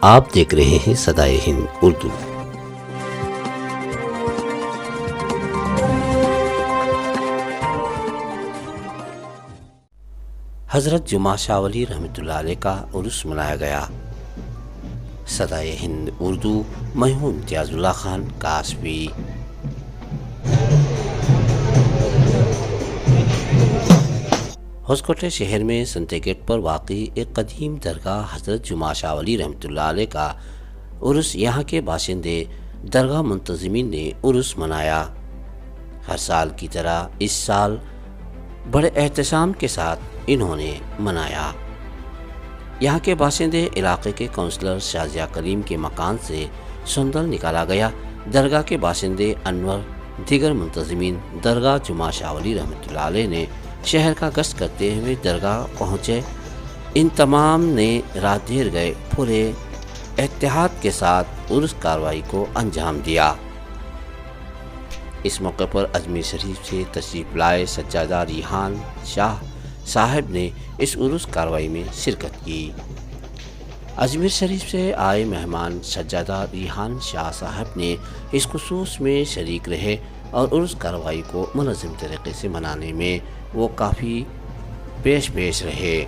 آپ دیکھ رہے ہیں صدائے ہند اردو۔ حضرت جمعہ شاہ ولی رحمۃ اللہ علیہ کا عرس منایا گیا۔ صدائے ہند اردو، میں ہوں امتیاز اللہ خان کاسبی۔ ہوسکوٹے شہر میں سنتے گیٹ پر واقع ایک قدیم درگاہ حضرت جمعہ شاہ ولی رحمۃ اللہ علیہ کا عرس یہاں کے باشندے درگاہ منتظمین نے عرس منایا۔ ہر سال کی طرح اس سال بڑے احتشام کے ساتھ انہوں نے منایا۔ یہاں کے باشندے علاقے کے کونسلر شازیہ کلیم کے مکان سے سندل نکالا گیا۔ درگاہ کے باشندے انور دیگر منتظمین درگاہ جمعہ شاہ ولی رحمۃ اللہ علیہ نے شہر کا گشت کرتے ہوئے درگاہ پہنچے۔ ان تمام نے رات دیر گئے پورے اتحاد کے ساتھ عرس کاروائی کو انجام دیا۔ اس موقع پر اجمیر شریف سے تشریف لائے سجادہ ریحان شاہ صاحب نے اس عرس کاروائی میں شرکت کی۔ اجمیر شریف سے آئے مہمان سجادہ ریحان شاہ صاحب نے اس خصوص میں شریک رہے اور عرس کاروائی کو منظم طریقے سے منانے میں وہ کافی پیش رہے۔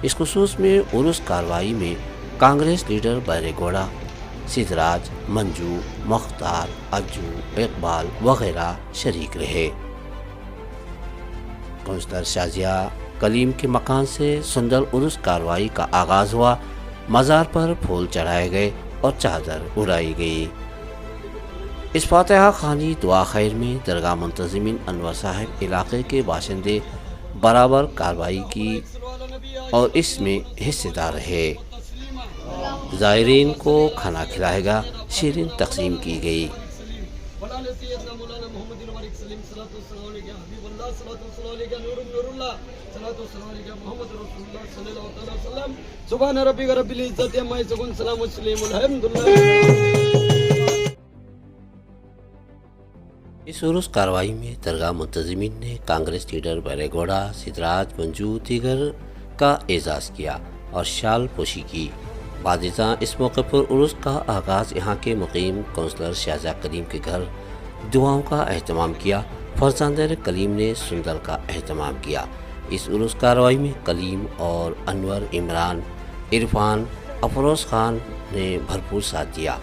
اس خصوص میں عرس کاروائی میں کانگریس لیڈر بیرے گوڑا، سدھراج، منجو، مختار، اجو، اقبال وغیرہ شریک رہے۔ کونسلر شازیہ کلیم کے مکان سے سندل عرس کاروائی کا آغاز ہوا۔ مزار پر پھول چڑھائے گئے اور چادر اڑائی گئی۔ اس فاتحہ خوانی دعا خیر میں درگاہ منتظمین انور صاحب علاقے کے باشندے برابر کاروائی کی اور اس میں حصے دار رہے۔ زائرین کو کھانا کھلایا گیا، شیرین تقسیم کی گئی۔ سبحان ربک رب العزت عما یصفون، سلام الحمدللہ۔ اس عرس کاروائی میں درگاہ منتظمین نے کانگریس لیڈر بیرے گوڑا، سدھراج، منجو دیگر کا اعزاز کیا اور شال پوشی کی۔ بعد ازاں اس موقع پر عرس کا آغاز یہاں کے مقیم کونسلر شازیہ کلیم کے گھر دعاؤں کا اہتمام کیا۔ فرزند کلیم نے سندل کا اہتمام کیا۔ اس عرس کاروائی میں کلیم اور انور، عمران، عرفان، افروز خان نے بھرپور ساتھ دیا۔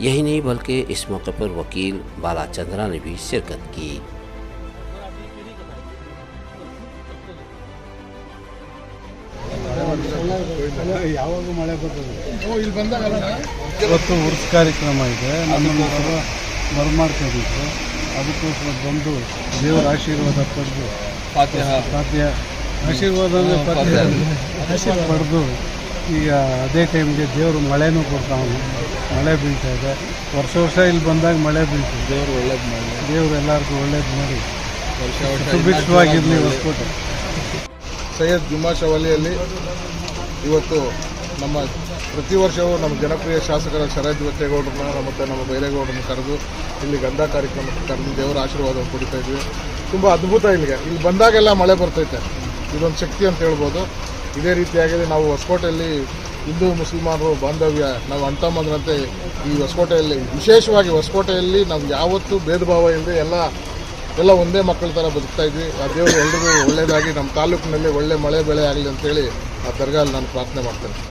یہی نہیں بلکہ اس موقع پر وکیل بالا چندرا نے بھی شرکت کی۔ ಇವತ್ತು ಉರ್ಸ್ ಕಾರ್ಯಕ್ರಮ ಇದೆ, ನಮ್ಮನ್ನು ಬರಮಾಡ್ಕೊಂಡಿದ್ರು, ಅದಕ್ಕೋಸ್ಕರ ಬಂದು ದೇವರ ಆಶೀರ್ವಾದ ಪಡೆದು ಆಶೀರ್ವಾದ ಪಡೆದು ಈಗ ಅದೇ ಟೈಮ್ಗೆ ದೇವರು ಮಳೆನೂ ಕೊಡ್ತಾವನು, ಮಳೆ ಬೀಳ್ತಾ ಇದೆ। ವರ್ಷ ಇಲ್ಲಿ ಬಂದಾಗ ಮಳೆ ಬೀಳ್ತದೆ, ದೇವರು ಒಳ್ಳೇದು ಮಾಡಿ, ದೇವರು ಎಲ್ಲರಿಗೂ ಒಳ್ಳೇದು ಮಾಡಿ ಸುಭಿಕ್ಷವಾಗಿರಲಿ ಹೊಸಕೋಟೆ। ಸೈಯದ್ ಜುಮ್ಮಾ ಶಾ ವಲಿಯಲ್ಲಿ ಇವತ್ತು ನಮ್ಮ ಪ್ರತಿ ವರ್ಷವೂ ನಮ್ಮ ಜನಪ್ರಿಯ ಶಾಸಕರ ಶರದ್ ಬಚ್ಚೇಗೌಡರನ್ನ ಮತ್ತು ನಮ್ಮ ಬೈರೇಗೌಡರನ್ನ ಕರೆದು ಇಲ್ಲಿ ಗಂಧ ಕಾರ್ಯಕ್ರಮಕ್ಕೆ ಕರೆದು ದೇವರ ಆಶೀರ್ವಾದ ಕೊಡ್ತಾ ಇದ್ವಿ। ತುಂಬ ಅದ್ಭುತ ಇಲ್ಲಿ ಬಂದಾಗೆಲ್ಲ ಮಳೆ ಬರ್ತೈತೆ, ಇದೊಂದು ಶಕ್ತಿ ಅಂತ ಹೇಳ್ಬೋದು। ಇದೇ ರೀತಿಯಾಗಿ ನಾವು ಹೊಸಕೋಟೆಯಲ್ಲಿ ಹಿಂದೂ ಮುಸಲ್ಮಾನರು ಬಾಂಧವ್ಯ, ನಾವು ಅಣ್ತಮ್ಮಂದ್ರಂತೆ ಈ ಹೊಸಕೋಟೆಯಲ್ಲಿ, ವಿಶೇಷವಾಗಿ ಹೊಸಕೋಟೆಯಲ್ಲಿ ನಾವು ಯಾವತ್ತೂ ಭೇದ ಭಾವ ಇಲ್ಲದೆ ಎಲ್ಲ ಒಂದೇ ಮಕ್ಕಳ ಥರ ಬದುಕ್ತಾ ಇದ್ವಿ। ಆ ದೇವರು ಎಲ್ರಿಗೂ ಒಳ್ಳೆಯದಾಗಿ ನಮ್ಮ ತಾಲೂಕಿನಲ್ಲಿ ಒಳ್ಳೆ ಮಳೆ ಬೆಳೆ ಆಗಲಿ ಅಂತೇಳಿ ಆ ದರ್ಗಾದಲ್ಲಿ ನಾನು ಪ್ರಾರ್ಥನೆ ಮಾಡ್ತೇನೆ।